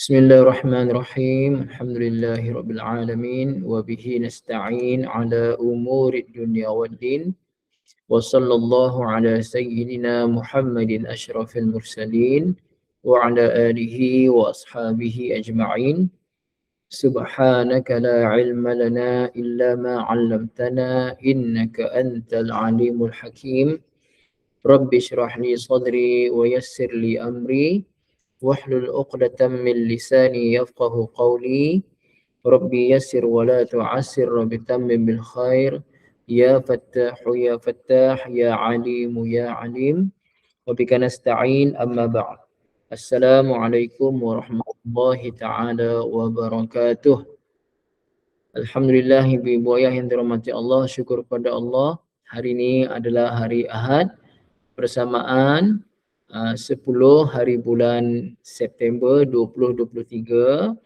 Bismillahirrahmanirrahim. Alhamdulillahirabbil alamin wa bihi nasta'in ala umuri dunya waddin. Wa sallallahu ala sayyidina Muhammadin asyrafil mursalin wa ala alihi wa ashabihi ajma'in. Subhanaka la ilma lana illa ma 'allamtana innaka antal alimul hakim. Rabbi shrah li sadri wa yassir li amri wahlul 'uqdatam min lisani yafqahu qawli. Rabbi yassir wa la tu'assir rabbi tammim bil khair. Ya Fattahu ya Fattah ya Alimu ya Alim. Wa bika nasta'in amma ba'd. Assalamualaikum warahmatullahi taala wabarakatuh. Alhamdulillah ibu ayah yang dirahmati Allah, syukur pada Allah. Hari ini adalah hari Ahad bersamaan 10 hari bulan September 2023.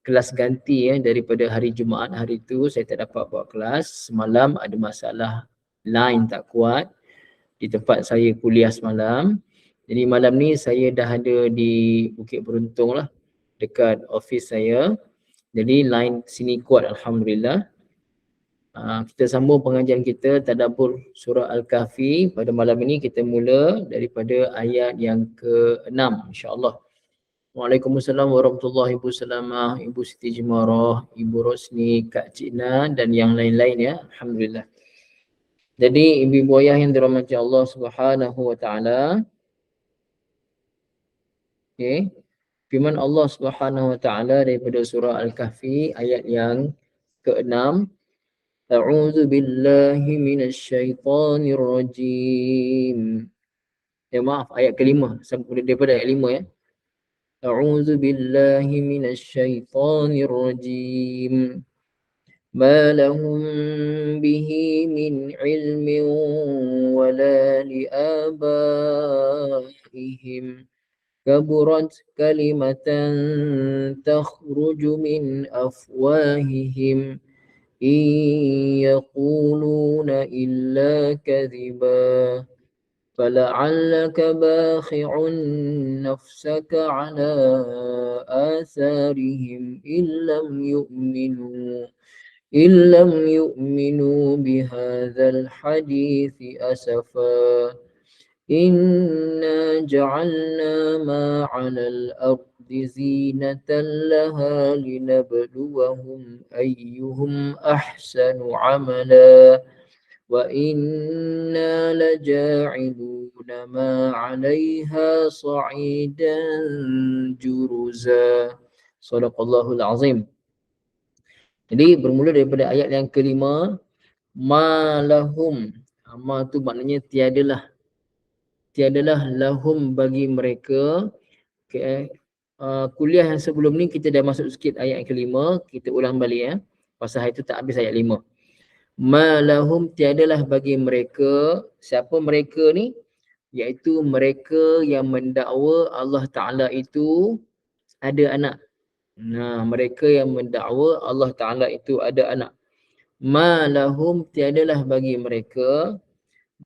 Kelas ganti daripada hari Jumaat hari itu saya tak dapat buat kelas. Semalam ada masalah line tak kuat di tempat saya kuliah semalam. Jadi malam ni saya dah ada di Bukit Beruntung lah, dekat office saya. Jadi line sini kuat alhamdulillah. Kita sambung pengajian kita Tadabbur surah Al-Kahfi. Pada malam ini kita mula daripada ayat yang ke-6 insya-Allah. Waalaikumsalam warahmatullahi wabarakatuh. Ibu Siti Jimarah, Ibu Rosni, Kak Cina dan yang lain-lain ya. Alhamdulillah. Jadi ibu ayah yang dirahmati Allah Subhanahu wa taala. Okey. Firman Allah Subhanahu wa taala daripada surah Al-Kahfi ayat yang ke-6. A'udzu billahi minasyaitonir rajim. Maaf, ayat ke-5. Daripada ayat 5 ya. A'udzu billahi minasyaitonir rajim. Ma lahum bihi min ilmin wala liabaihim. Kaburat kalimatan takhruju min afwahihim. إن يقولون إلا كذبا فلعلك باخع نفسك على آثارهم إن لم يؤمنوا بهذا الحديث أسفا إنا جعلنا ما على الأرض زينة لها لنبلوهم أيهم أحسن عملا وإنا لجاعلون ما عليها صعيدا جرزا. Sadaqallahul Azim. Jadi bermula daripada ayat yang kelima. Ma lahum. Ma tu maknanya tiadalah lahum bagi mereka. Okay. Kuliah yang sebelum ni kita dah masuk sikit ayat yang kelima. Kita ulang balik ya. Pasal hari tu tak habis ayat 5. Ma lahum tiadalah bagi mereka. Siapa mereka ni? Iaitu mereka yang mendakwa Allah Ta'ala itu ada anak. Mereka yang mendakwa Allah Ta'ala itu ada anak. Ma lahum tiadalah bagi mereka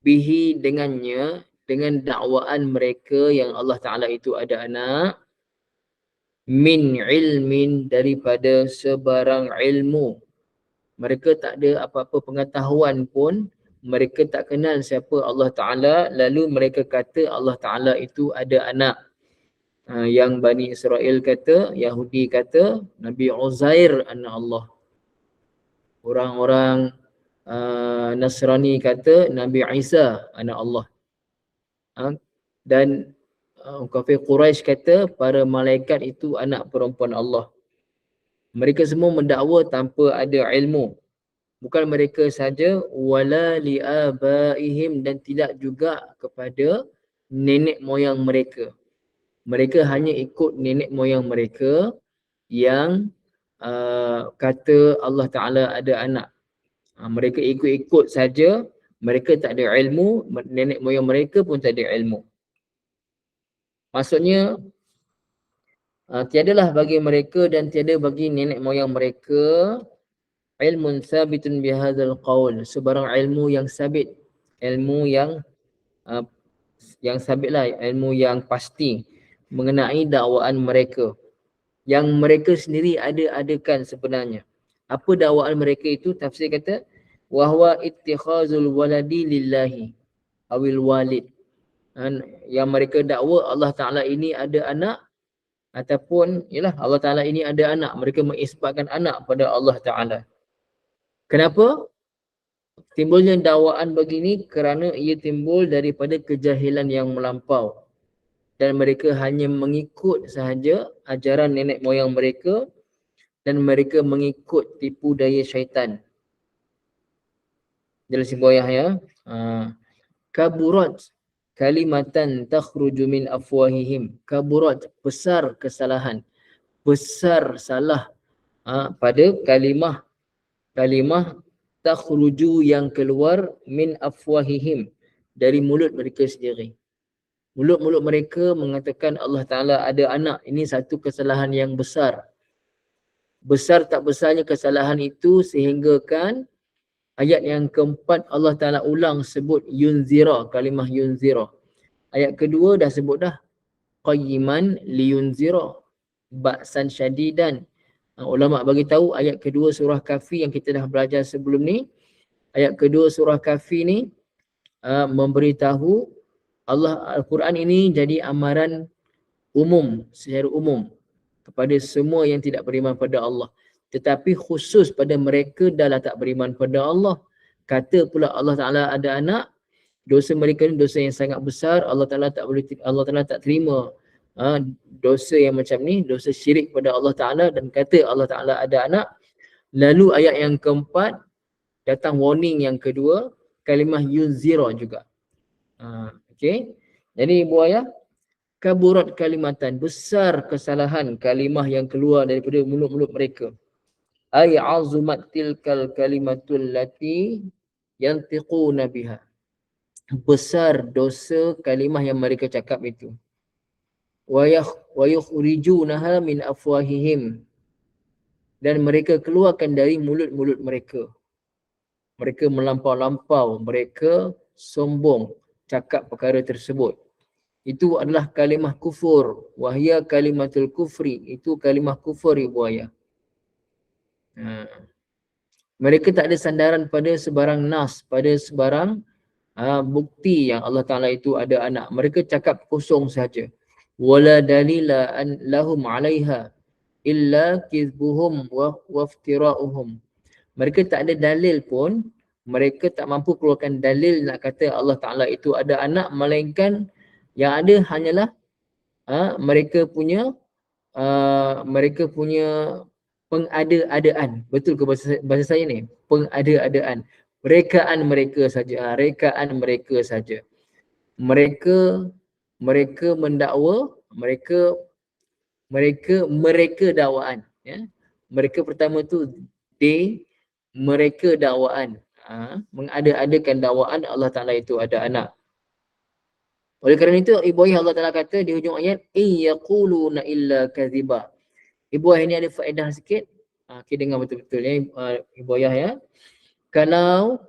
bihi dengannya, dengan dakwaan mereka yang Allah Ta'ala itu ada anak, min ilmin daripada sebarang ilmu. Mereka tak ada apa-apa pengetahuan pun, mereka tak kenal siapa Allah Ta'ala, lalu mereka kata Allah Ta'ala itu ada anak. Yang Bani Israel kata, Yahudi kata Nabi Uzair anak Allah. Orang-orang Nasrani kata Nabi Isa anak Allah. Dan kafir Quraisy kata para malaikat itu anak perempuan Allah. Mereka semua mendakwa tanpa ada ilmu. Bukan mereka saja, wala liabaihim, dan tidak juga kepada nenek moyang mereka. Mereka hanya ikut nenek moyang mereka yang kata Allah Ta'ala ada anak. Mereka ikut-ikut saja. Mereka tak ada ilmu. Nenek moyang mereka pun tak ada ilmu. Maksudnya tiadalah bagi mereka dan tiada bagi nenek moyang mereka ilmun sabitun bihadzal qaul, sebarang ilmu yang sabit, ilmu yang sabitlah, ilmu yang pasti mengenai dakwaan mereka. yang mereka sendiri ada-adakan sebenarnya. Apa dakwaan mereka itu? Tafsir kata wahwa ittikhazul waladi lillahi awil walid. Yang mereka dakwa Allah Ta'ala ini ada anak ataupun yalah Allah Ta'ala ini ada anak. Mereka mengisbatkan anak pada Allah Ta'ala. Kenapa? Timbulnya dakwaan begini kerana ia timbul daripada kejahilan yang melampau. Dan mereka hanya mengikut sahaja ajaran nenek moyang mereka dan mereka mengikut tipu daya syaitan. Jelas ibuayah ya. Kaburat kalimatan takhruju min afwahihim. Kaburat, besar kesalahan. Besar salah pada kalimah takhruju yang keluar min afwahihim, dari mulut mereka sendiri. Mulut-mulut mereka mengatakan Allah Ta'ala ada anak. Ini satu kesalahan yang besar. Besar tak besarnya kesalahan itu sehinggakan ayat yang keempat Allah Ta'ala ulang sebut yunzira, kalimah yunzira. Ayat kedua dah sebut dah qayyiman liyunzira ba'san syadidan. Ulama bagi tahu ayat kedua surah Kahfi yang kita dah belajar sebelum ni. Ayat kedua surah Kahfi ni memberitahu Allah Al-Quran ini jadi amaran umum, secara umum kepada semua yang tidak beriman pada Allah. Tetapi khusus pada mereka dah tak beriman pada Allah. Kata pula Allah Ta'ala ada anak, dosa mereka ni dosa yang sangat besar. Allah Ta'ala tak terima dosa yang macam ni, dosa syirik pada Allah Ta'ala, dan kata Allah Ta'ala ada anak. Lalu ayat yang keempat datang warning yang kedua, kalimah yunzira juga. Okey. Jadi ibu ayah, kaburat kalimatan, besar kesalahan kalimah yang keluar daripada mulut-mulut mereka. Ay azumat tilkal kalimatul lati yantiquna biha. Besar dosa kalimah yang mereka cakap itu. Wa yukhrijunaha min afwahihim. Dan mereka keluarkan dari mulut-mulut mereka. Mereka melampau-lampau, mereka sombong cakap perkara tersebut. Itu adalah kalimah kufur. Wahya kalimatul kufri. Itu kalimah kufur ibu ayah. Mereka tak ada sandaran pada sebarang nas, pada sebarang bukti yang Allah Ta'ala itu ada anak. Mereka cakap kosong saja. Wala dalila an lahum alaiha illa kizbuhum wa waftira'uhum. Mereka tak ada dalil pun, mereka tak mampu keluarkan dalil nak kata Allah Ta'ala itu ada anak, melainkan yang ada hanyalah mereka punya pengada-adaan. Betul ke bahasa saya ni? Pengada-adaan. Rekaan mereka saja. Rekaan mereka saja. Mereka mendakwa, mereka dakwaan. Ya? Mereka pertama tu mereka dakwaan. Mengada-adakan dakwaan Allah Ta'ala itu ada anak. Oleh kerana itu ibu ayah Allah Ta'ala kata di hujung ayat yaquluna illa kadhiba. Ibu ayah ni ada faedah sikit. Kita dengar betul-betul ya ibu ayah ya. Kalau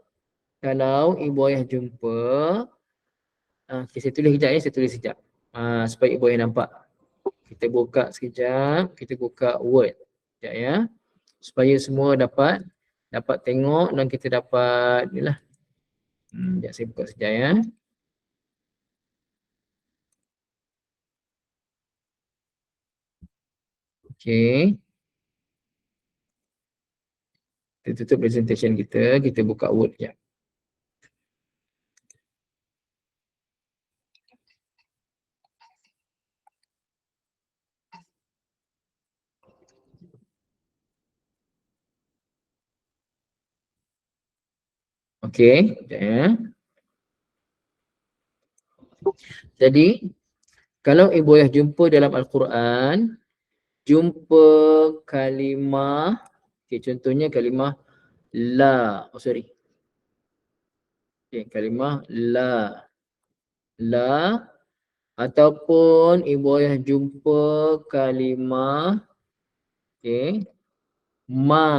ibu ayah jumpa, saya tulis sekejap ya, saya tulis sekejap. Supaya ibu ayah nampak. Kita buka sekejap, kita buka Word. Sekejap ya. Supaya semua dapat tengok dan kita dapat inilah. Sekejap saya buka sekejap ya. Okey. Kita tutup presentation kita buka Word sekejap. Okey, sekejap ya. Jadi, kalau ibu ayah jumpa dalam Al-Quran, jumpa kalimah, contohnya kalimah la, kalimah la, ataupun ibu ayah jumpa kalimah ma,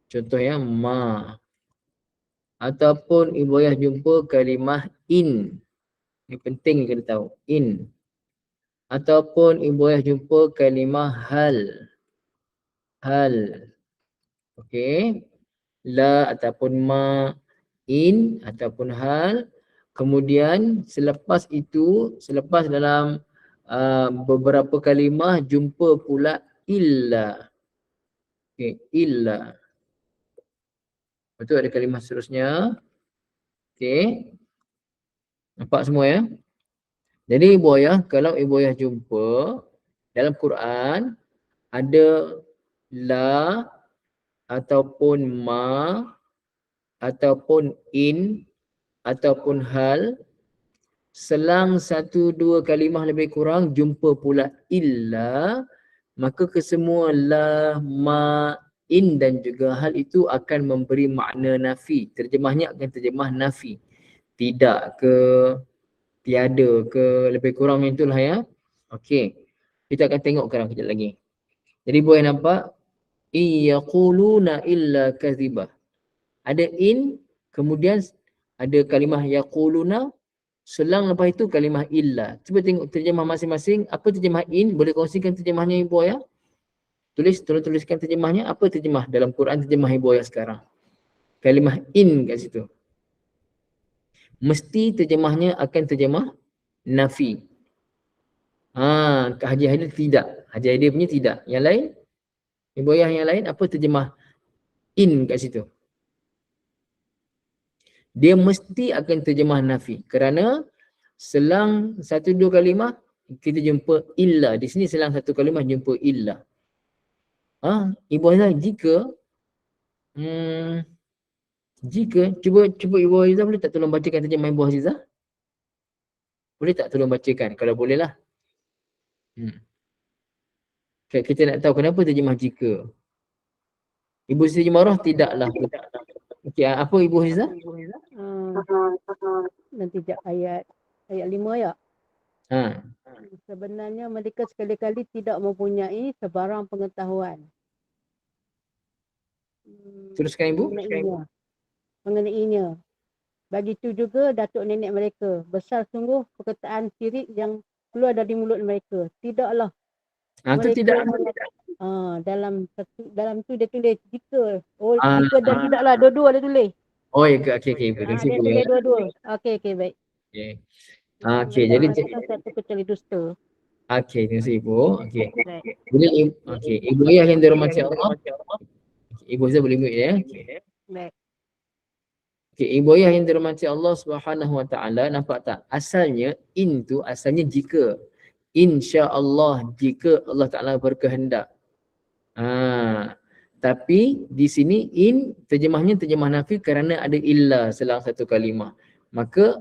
contohnya ma, ataupun ibu ayah jumpa kalimah in. Ini penting kita tahu, in, ataupun ibu ayah jumpa kalimah hal. Hal. Okey. La ataupun ma, in ataupun hal. Kemudian selepas itu, selepas dalam beberapa kalimah jumpa pula illa. Okey, illa. Lepas tu ada kalimah seterusnya. Okey. Nampak semua ya? Jadi ibu ayah, kalau ibu ayah jumpa dalam Quran ada la ataupun ma ataupun in ataupun hal, selang 1-2 kalimah lebih kurang jumpa pula illa, maka kesemua la, ma, in dan juga hal itu akan memberi makna nafi. Terjemahnya akan terjemah nafi. Tidak ke, tiada ke, lebih kurang itulah ya. Okey. Kita akan tengok sekarang kejap lagi. Jadi boleh nampak yaquluna illa kadhibah. Ada in, kemudian ada kalimah yaquluna, selang lepas itu kalimah illa. Cuba tengok terjemah masing-masing. Apa terjemah in? Boleh kongsikan terjemahnya ibu ayah? Tuliskan terjemahnya. Apa terjemah dalam Quran terjemah ibu ayah sekarang? Kalimah in kat situ. Mesti terjemahnya akan terjemah nafi. Haji Haidir tidak. Haji Haidir punya tidak. Yang lain? Ibu ayah yang lain apa terjemah in kat situ? Dia mesti akan terjemah nafi. Kerana selang 1-2 kalimah kita jumpa illa. Di sini selang 1 kalimah jumpa illa. Ibu ayah jika cuba Ibu Azizah boleh tak tolong bacakan terjemah Ibu Azizah? Boleh tak tolong bacakan? Kalau boleh lah. Kita nak tahu kenapa terjemah jika. Ibu Siti Marah tidaklah. Okey, apa Ibu Azizah? Nanti ayat 5 ya. Sebenarnya mereka sekali-kali tidak mempunyai sebarang pengetahuan. Teruskan Ibu. Mengenainya. Begitu juga datuk nenek mereka. Besar sungguh perkataan syirik yang keluar dari mulut mereka. Tidaklah. Itu tidak. Dalam tu dia tulis jika. Jika dan tidaklah. Dua-dua dia tulis. Oh ya, okey. Dia tulis dua-dua. Okey, baik. Okey, jadi satu kecuali dusta. Okey, terima kasih Ibu. Okey. Jadi Ibu ayah yang dirahmati Allah. Ibu Azizah boleh mute ya. Baik. Okey, ibu ayah yang dirahmati Allah Subhanahu Wa Taala, nampak tak? Asalnya in tu asalnya jika. Insya-Allah, jika Allah Taala berkehendak. Tapi di sini in terjemahnya terjemah nafi kerana ada illa selang 1 kalimah. Maka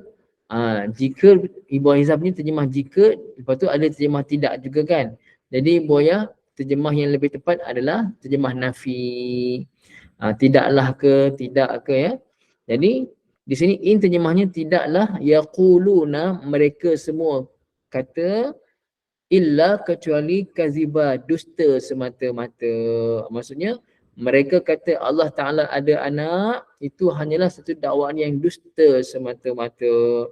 jika ibu Aizah punya terjemah jika, lepas tu ada terjemah tidak juga kan. Jadi ibu ayah terjemah yang lebih tepat adalah terjemah nafi. Tidaklah ke, tidak ke ya. Jadi di sini in terjemahnya tidaklah yaquluna, mereka semua kata illa kecuali kaziba, dusta semata-mata. Maksudnya mereka kata Allah Ta'ala ada anak, itu hanyalah satu dakwaan yang dusta semata-mata.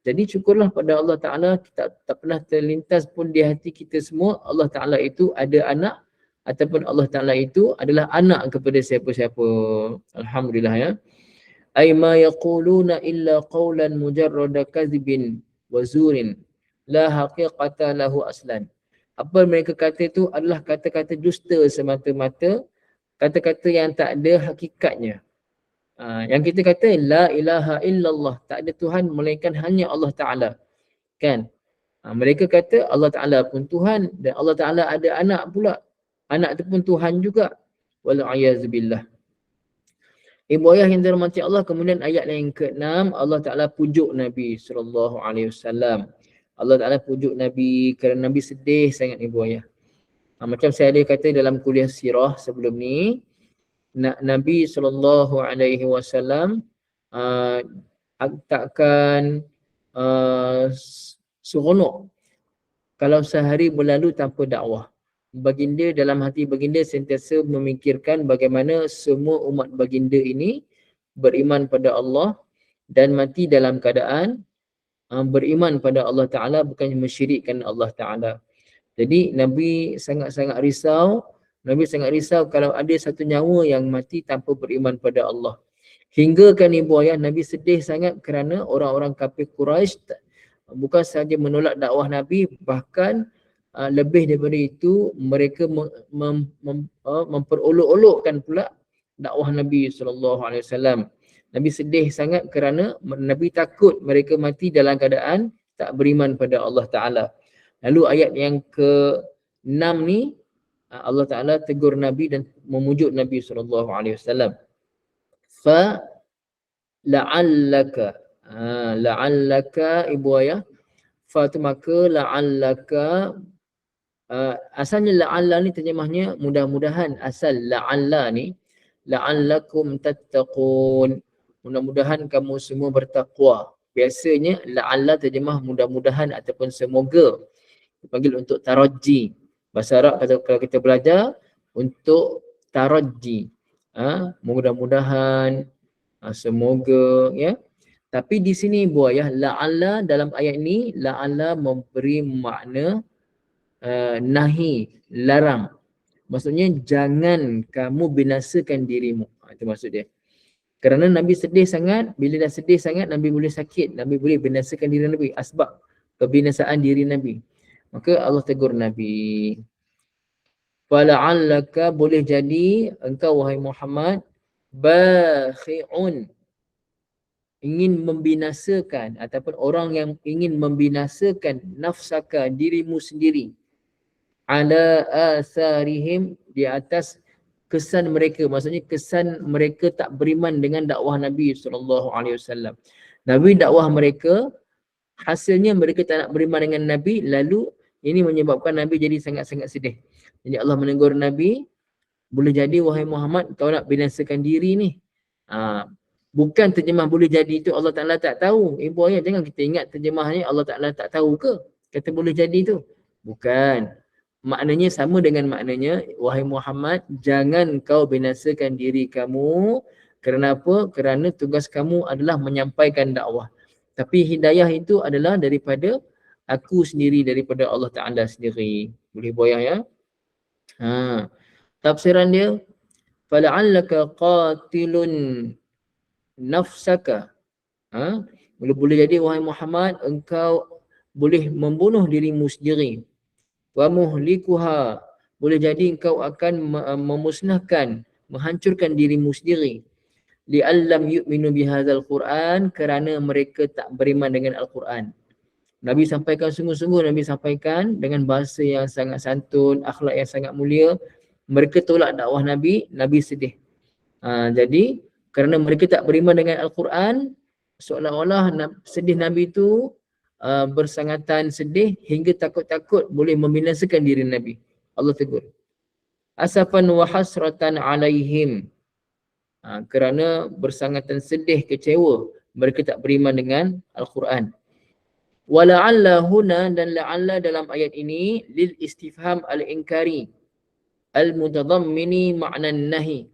Jadi syukurlah pada Allah Ta'ala, kita tak pernah terlintas pun di hati kita semua Allah Ta'ala itu ada anak ataupun Allah Ta'ala itu adalah anak kepada siapa-siapa. Alhamdulillah ya. Ay ma yaquluna illa qawlan mujarrada kadhibin wa zurin la haqiqata lahu aslan. Apa mereka kata itu adalah kata-kata dusta semata-mata, kata-kata yang tak ada hakikatnya. Yang kita kata la ilaha illallah, tak ada Tuhan melainkan hanya Allah Ta'ala. Kan? Mereka kata Allah Ta'ala pun Tuhan dan Allah Ta'ala ada anak pula. Anak itu pun Tuhan juga. Wal'ayazubillah. Ibu ayah yang dirahmati Allah, kemudian ayat yang ke-6 Allah Ta'ala pujuk Nabi SAW. Allah Ta'ala pujuk Nabi kerana Nabi sedih sangat ibu ayah. Macam saya ada kata dalam kuliah sirah sebelum ni, Nabi SAW takkan seronok kalau sehari berlalu tanpa dakwah. Baginda dalam hati baginda sentiasa memikirkan bagaimana semua umat baginda ini beriman pada Allah dan mati dalam keadaan beriman pada Allah Ta'ala, bukan mensyirikkan Allah Ta'ala. Jadi Nabi sangat-sangat risau. Nabi sangat risau kalau ada satu nyawa yang mati tanpa beriman pada Allah. Hingga kan ibu ayah, Nabi sedih sangat kerana orang-orang kafir Quraisy bukan sahaja menolak dakwah Nabi, bahkan lebih daripada itu mereka memperolok-olokkan pula dakwah Nabi SAW. Nabi sedih sangat kerana Nabi takut mereka mati dalam keadaan tak beriman pada Allah Ta'ala. Lalu ayat yang ke-6 ni, Allah Ta'ala tegur Nabi dan memujuk Nabi SAW. Fa la'allaka, la'allaka ibu ayah, fa tu maka la'allaka, asalnya la'alla ni terjemahnya mudah-mudahan. Asal la'alla ni, la'allakum tattaqun, mudah-mudahan kamu semua bertakwa. Biasanya la'alla terjemah mudah-mudahan ataupun semoga, dipanggil untuk taraji. Bahasa Arab kalau kita belajar untuk taraji, mudah-mudahan, semoga, ya. Tapi di sini buah ya, la'alla dalam ayat ni, la'alla memberi makna nahi, larang. Maksudnya jangan kamu binasakan dirimu. Itu maksud dia. Kerana Nabi sedih sangat, bila dah sedih sangat, Nabi boleh sakit, Nabi boleh binasakan diri Nabi, asbab kebinasaan diri Nabi. Maka Allah tegur Nabi. Fala'allaka, boleh jadi engkau wahai Muhammad, bakhi'un, ingin membinasakan, ataupun orang yang ingin membinasakan nafsaka, dirimu sendiri, ala asarihim, di atas kesan mereka. Maksudnya kesan mereka tak beriman dengan dakwah Nabi SAW. Nabi dakwah mereka, hasilnya mereka tak nak beriman dengan Nabi, lalu ini menyebabkan Nabi jadi sangat-sangat sedih. Jadi Allah menegur Nabi, boleh jadi wahai Muhammad kau nak binasakan diri ni. Bukan terjemah boleh jadi itu Allah Ta'ala tak tahu. Ibu ayah, jangan kita ingat terjemahnya Allah Ta'ala tak tahu ke? Kata boleh jadi tu. Bukan. Maknanya sama dengan maknanya, wahai Muhammad, jangan kau binasakan diri kamu. Kerana apa? Kerana tugas kamu adalah menyampaikan dakwah. Tapi hidayah itu adalah daripada aku sendiri, daripada Allah Ta'ala sendiri. Boleh boyah ya? Tafsiran dia, fala'allaka qatilun nafsaka. Boleh jadi wahai Muhammad, engkau boleh membunuh dirimu sendiri. Wa muhlikuha, boleh jadi engkau akan memusnahkan, menghancurkan dirimu sendiri. Li'allam yu'minu bihadzal Quran, kerana mereka tak beriman dengan Al-Quran. Nabi sampaikan sungguh-sungguh, Nabi sampaikan dengan bahasa yang sangat santun, akhlak yang sangat mulia. Mereka tolak dakwah Nabi, Nabi sedih. Jadi kerana mereka tak beriman dengan Al-Quran, seolah-olah sedih Nabi itu bersangatan sedih hingga takut-takut boleh membinasakan diri Nabi. Allah tegur. Asafan wa hasratan alaihim, kerana bersangatan sedih, kecewa mereka tak beriman dengan Al-Quran. Wa la'alla huna, dan la'alla dalam ayat ini lil istifham al-inkari al-mutadammini ma'nan nahi.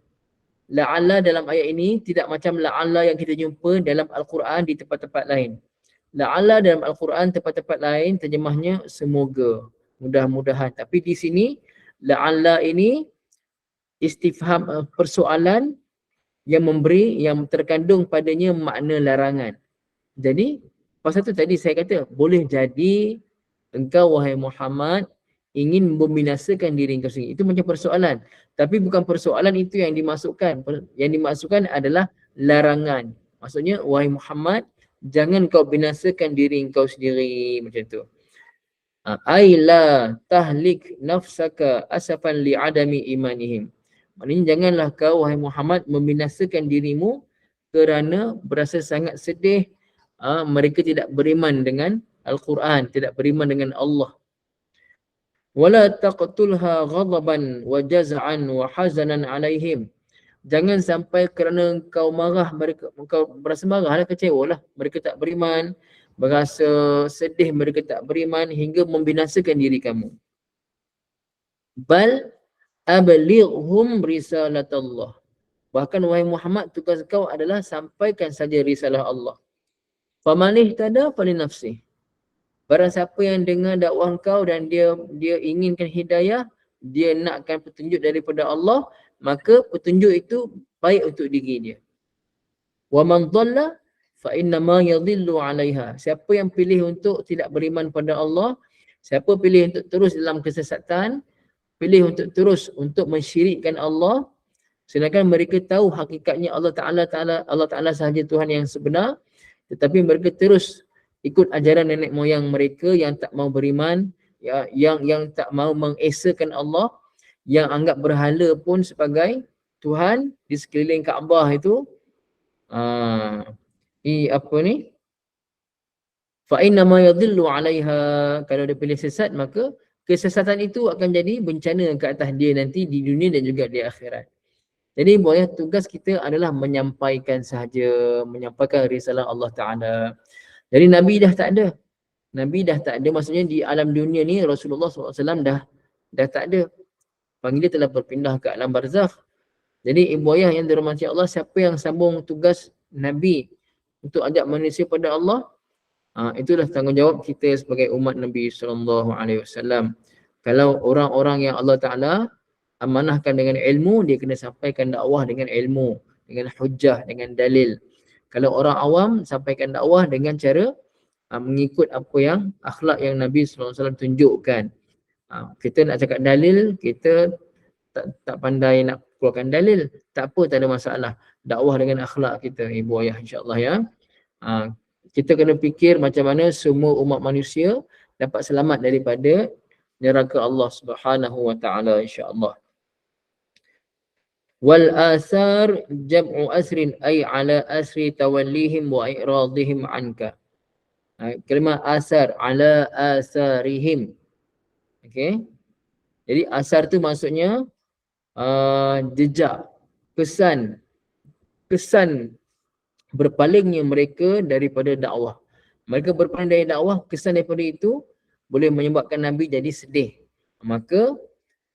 La'alla dalam ayat ini tidak macam la'alla yang kita jumpa dalam Al-Quran di tempat-tempat lain. La'alla dalam Al-Quran tempat-tempat lain terjemahnya semoga, mudah-mudahan. Tapi di sini la'alla ini istifham, persoalan yang memberi, yang terkandung padanya makna larangan. Jadi pasal tu tadi saya kata, boleh jadi engkau wahai Muhammad ingin membinasakan diri engkau sendiri. Itu macam persoalan. Tapi bukan persoalan itu yang dimasukkan. Yang dimasukkan adalah larangan. Maksudnya, wahai Muhammad, jangan kau binasakan diri engkau sendiri. Macam tu. Aila tahlik nafsaka asafan li'adami imanihim. Maknanya janganlah kau wahai Muhammad membinasakan dirimu kerana berasa sangat sedih mereka tidak beriman dengan Al-Quran, tidak beriman dengan Allah. Wala taqtulha ghadaban wa jaz'an wa hazanan alaihim. Jangan sampai kerana engkau marah mereka, engkau berasa marah lah, kecewa lah mereka tak beriman, berasa sedih mereka tak beriman hingga membinasakan diri kamu. Bal ablighhum risalatallah. Bahkan wahai Muhammad, tugas kau adalah sampaikan saja risalah Allah. Faman ihtada falinafsih. Barang siapa yang dengar dakwah kau dan dia inginkan hidayah, dia nakkan petunjuk daripada Allah, maka petunjuk itu baik untuk diri dia. Wa man dhalla fa inna ma yadhillu 'alaiha. Siapa yang pilih untuk tidak beriman pada Allah, siapa pilih untuk terus dalam kesesatan, pilih untuk terus untuk mensyirikkan Allah, sedangkan mereka tahu hakikatnya Allah Taala sahaja Tuhan yang sebenar, tetapi mereka terus ikut ajaran nenek moyang mereka yang tak mau beriman, ya, yang tak mau mengesakan Allah, yang anggap berhala pun sebagai Tuhan di sekeliling Kaabah itu. Apa ni? Fa inna ma yadhillu 'alaiha. Kalau dia pilih sesat, maka kesesatan itu akan jadi bencana ke atas dia nanti di dunia dan juga di akhirat. Jadi boleh tugas kita adalah menyampaikan sahaja, menyampaikan risalah Allah Ta'ala. Jadi Nabi dah tak ada. Nabi dah tak ada, maksudnya di alam dunia ni Rasulullah SAW dah tak ada. Panggil dia telah berpindah ke alam barzakh. Jadi ibu ayah yang dirahmati Allah, siapa yang sambung tugas Nabi untuk ajak manusia pada Allah, itulah tanggungjawab kita sebagai umat Nabi SAW. Kalau orang-orang yang Allah Ta'ala amanahkan dengan ilmu, dia kena sampaikan dakwah dengan ilmu, dengan hujah, dengan dalil. Kalau orang awam, sampaikan dakwah dengan cara mengikut apa yang akhlak yang Nabi SAW tunjukkan. Kita nak cakap dalil, kita tak pandai nak keluarkan dalil, tak apa, tak ada masalah. Dakwah dengan akhlak kita, ibu ayah, insya-Allah ya. Kita kena fikir macam mana semua umat manusia dapat selamat daripada neraka Allah Subhanahu wa taala, insya-Allah. Wal asar jam'u asrin ay ala asri tawallihim wa i'radihim anka. Kalimah asar, ala asarihim. Okey. Jadi asar tu maksudnya jejak, kesan berpalingnya mereka daripada dakwah. Mereka berpaling dari dakwah, kesan daripada itu boleh menyebabkan Nabi jadi sedih. Maka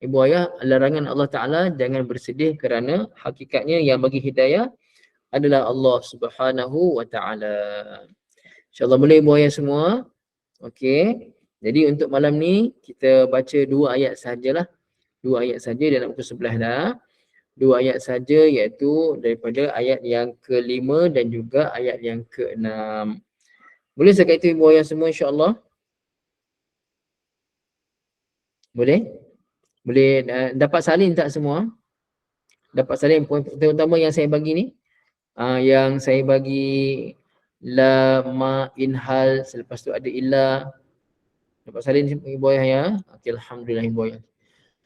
ibu ayah, larangan Allah Ta'ala jangan bersedih kerana hakikatnya yang bagi hidayah adalah Allah Subhanahu wa Ta'ala. InsyaAllah boleh ibu ayah semua. Okey. Jadi untuk malam ni kita baca 2 ayat sajalah. 2 ayat saja dalam buku sebelah dah. 2 ayat saja, iaitu daripada ayat yang ke-5 dan juga ayat yang ke-6. Boleh setakat itu ibu ayah semua, insya-Allah? Boleh? Boleh dapat salin tak semua? Dapat salin poin terutama yang saya bagi ni. Yang saya bagi la, ma, in, hal, selepas tu ada illa. Dapat salin ibu ayah ya? Okay, alhamdulillah ibu ayah.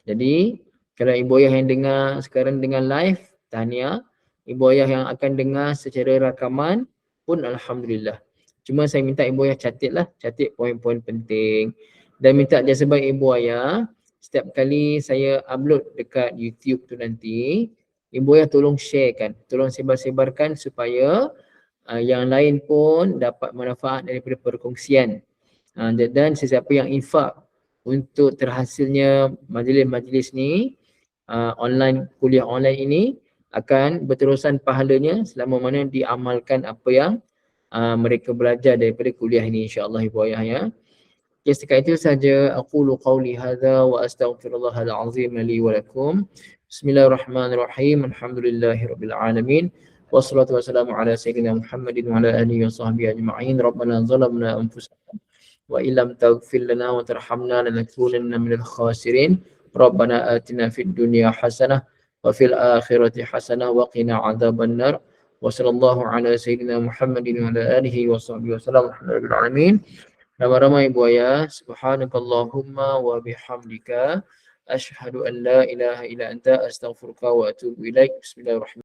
Jadi kalau ibu ayah yang dengar sekarang dengan live, tahniah. Ibu ayah yang akan dengar secara rakaman pun alhamdulillah. Cuma saya minta ibu ayah catat poin-poin penting. Dan minta jasa baik ibu ayah, setiap kali saya upload dekat YouTube tu nanti, ibu ayah tolong sharekan, tolong sebar-sebarkan supaya yang lain pun dapat manfaat daripada perkongsian. Dan sesiapa yang infak untuk terhasilnya majlis-majlis ni, kuliah online ini, akan berterusan pahalanya selama mana diamalkan apa yang mereka belajar daripada kuliah ini, insya-Allah ibu ayah ya. Okay, setakat itu saja. Aqulu qawli hadza wa astaghfirullahal azim li wa lakum. Bismillahirrahmanirrahim. Alhamdulillahirabbil alamin. Wassalatu wassalamu ala sayyidina Muhammadin wa ala alihi wa sahbihi ajma'in. Rabbana zalamna anfusana wa illam taghfir lana wa tarhamna lanakunanna minal khasirin. Rabbana atina fid dunya hasanah wa fil akhirati hasanah wa qina adzabannar. Wa sallallahu ala sayyidina Muhammadin wa ala alihi wa sahbihi wasallam. Alhamdulillahil alamin. Ramai-ramai ibu ayah, subhanakallahumma wa bihamdika asyhadu an la ilaha illa anta astaghfiruka wa atubu ilaik. Bismillahirrahmanirrahim.